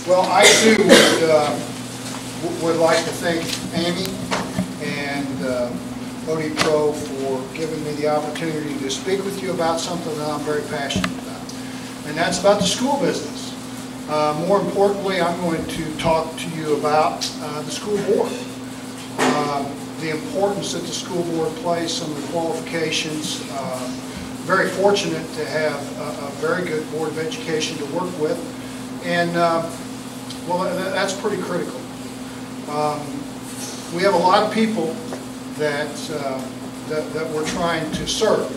Well, I too would like to thank Amy and ODPRO for giving me the opportunity to speak with you about something that I'm very passionate about, and that's about the school business. More importantly, I'm going to talk to you about the school board, the importance that the school board plays, some of the qualifications. Very fortunate to have a very good Board of Education to work with, and well, that's pretty critical. We have a lot of people that we're trying to serve.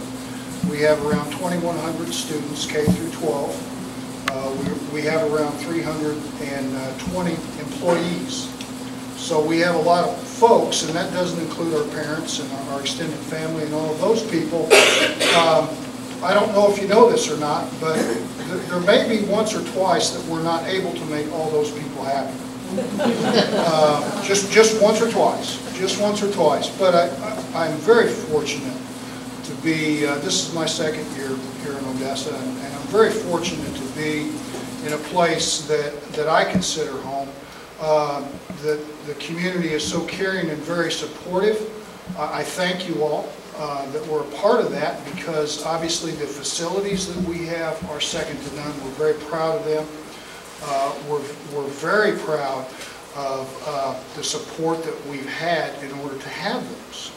We have around 2,100 students, K through 12. We have around 320 employees. So we have a lot of folks, and that doesn't include our parents and our extended family and all of those people. I don't know if you know this or not, but there may be once or twice that we're not able to make all those people happy. Just once or twice. Just once or twice. But I'm very fortunate to be, this is my second year here in Odessa, and I'm very fortunate to be in a place that I consider home. The community is so caring and very supportive. I thank you all that we're a part of that, because obviously the facilities that we have are second to none. We're very proud of them. We're very proud of the support that we've had in order to have those.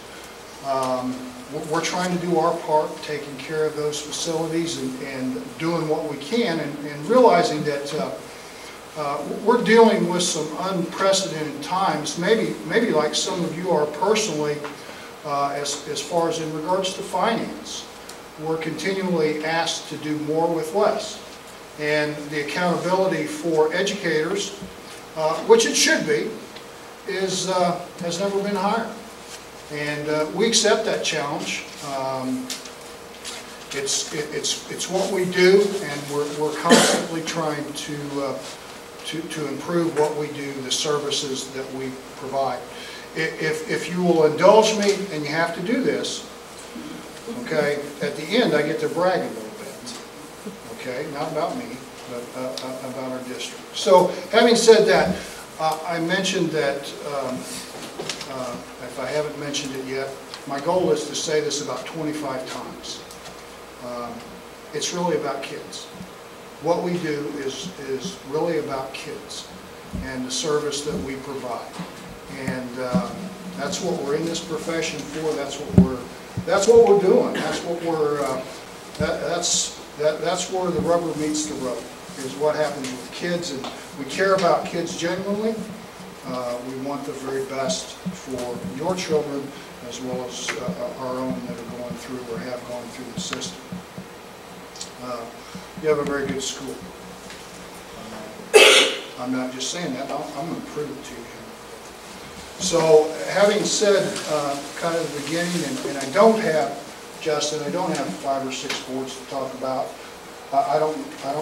We're trying to do our part, taking care of those facilities and doing what we can, and realizing that we're dealing with some unprecedented times, maybe like some of you are personally, as far as in regards to finance. We're continually asked to do more with less. And the accountability for educators, which it should be, has never been higher. And we accept that challenge. It's what we do, and we're constantly trying to improve what we do, the services that we provide. If you will indulge me, and you have to do this, okay, at the end I get to brag a little bit, okay, not about me, but about our district. So having said that, I mentioned that, if I haven't mentioned it yet, my goal is to say this about 25 times. It's really about kids. What we do is really about kids and the service that we provide. And that's what we're in this profession for. That's what we're doing. That's what we're. That's where the rubber meets the road. Is what happens with kids, and we care about kids genuinely. We want the very best for your children as well as our own that are going through or have gone through the system. You have a very good school. I'm not just saying that. I'm going to prove it to you. So, having said kind of the beginning, and I don't have, Justin, I don't have 5 or 6 boards to talk about. I don't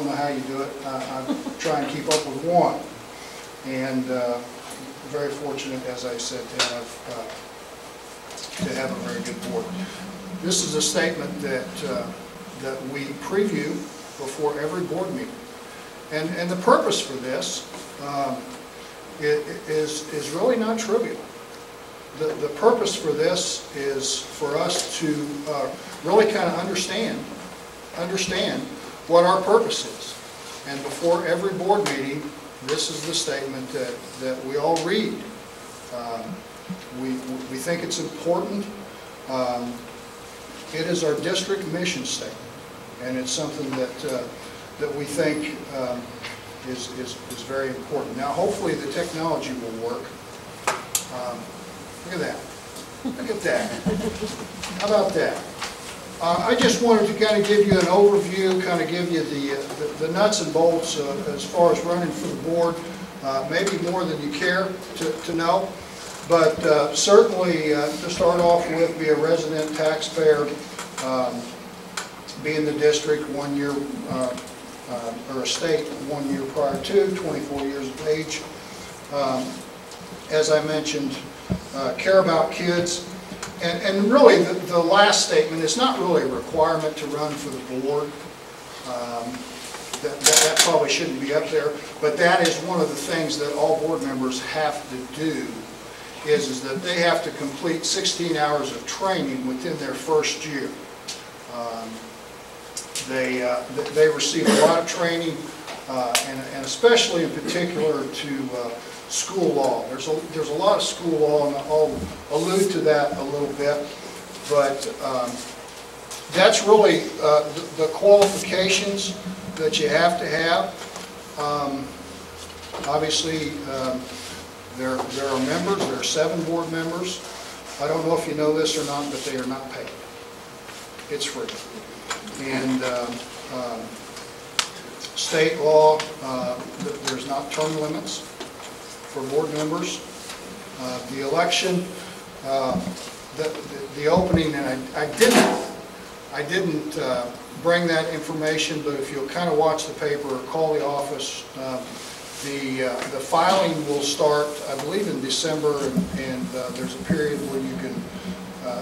know how you do it. I try and keep up with one, and very fortunate, as I said, to have a very good board. This is a statement that we preview before every board meeting, and the purpose for this. Is really not trivial. The purpose for this is for us to really kind of understand what our purpose is. And before every board meeting, this is the statement that we all read. We think it's important. It is our district mission statement, and it's something that we think is very important. Now, hopefully the technology will work. Look at that. Look at that. How about that? I just wanted to kind of give you an overview, kind of give you the nuts and bolts as far as running for the board, maybe more than you care to know. But certainly, to start off with, be a resident taxpayer, be in the district 1 year, or a state 1 year prior to, 24 years of age. As I mentioned, care about kids. And really, the last statement is not really a requirement to run for the board. that probably shouldn't be up there, but that is one of the things that all board members have to do, is that they have to complete 16 hours of training within their first year. They receive a lot of training, and especially in particular to school law. There's a lot of school law, and I'll allude to that a little bit, but that's really the qualifications that you have to have. Obviously, there are members. There are 7 board members. I don't know if you know this or not, but they are not paid. It's free. And state law, there's not term limits for board members. The election, the opening, and I didn't bring that information, but if you'll kind of watch the paper or call the office, the filing will start, I believe, in December, and there's a period where you can,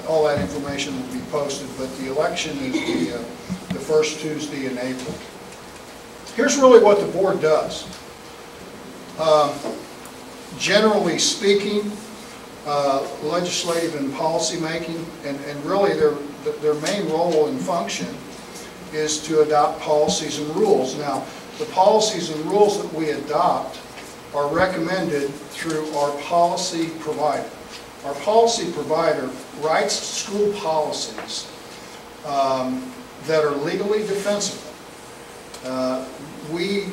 all that information will be posted, but the election is the first Tuesday in April. Here's really what the board does. Generally speaking, legislative and policy making, and really their main role and function is to adopt policies and rules. Now, the policies and rules that we adopt are recommended through our policy provider. Our policy provider writes school policies that are legally defensible. We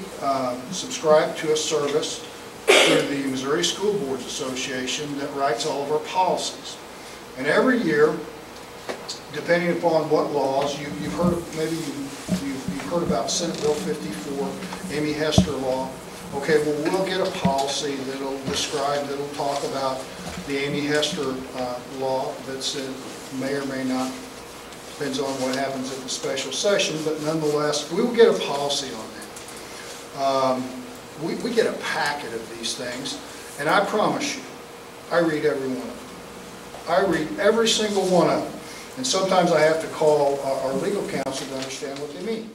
subscribe to a service through the Missouri School Boards Association that writes all of our policies. And every year, depending upon what laws, you've heard, maybe you've heard about Senate Bill 54, Amy Hester law. Okay, well, we'll get a policy that'll describe, that'll talk about the Amy Hester law that's may or may not, depends on what happens at the special session, but nonetheless, we will get a policy on that. We get a packet of these things, and I promise you, I read every one of them. I read every single one of them, and sometimes I have to call our legal counsel to understand what they mean.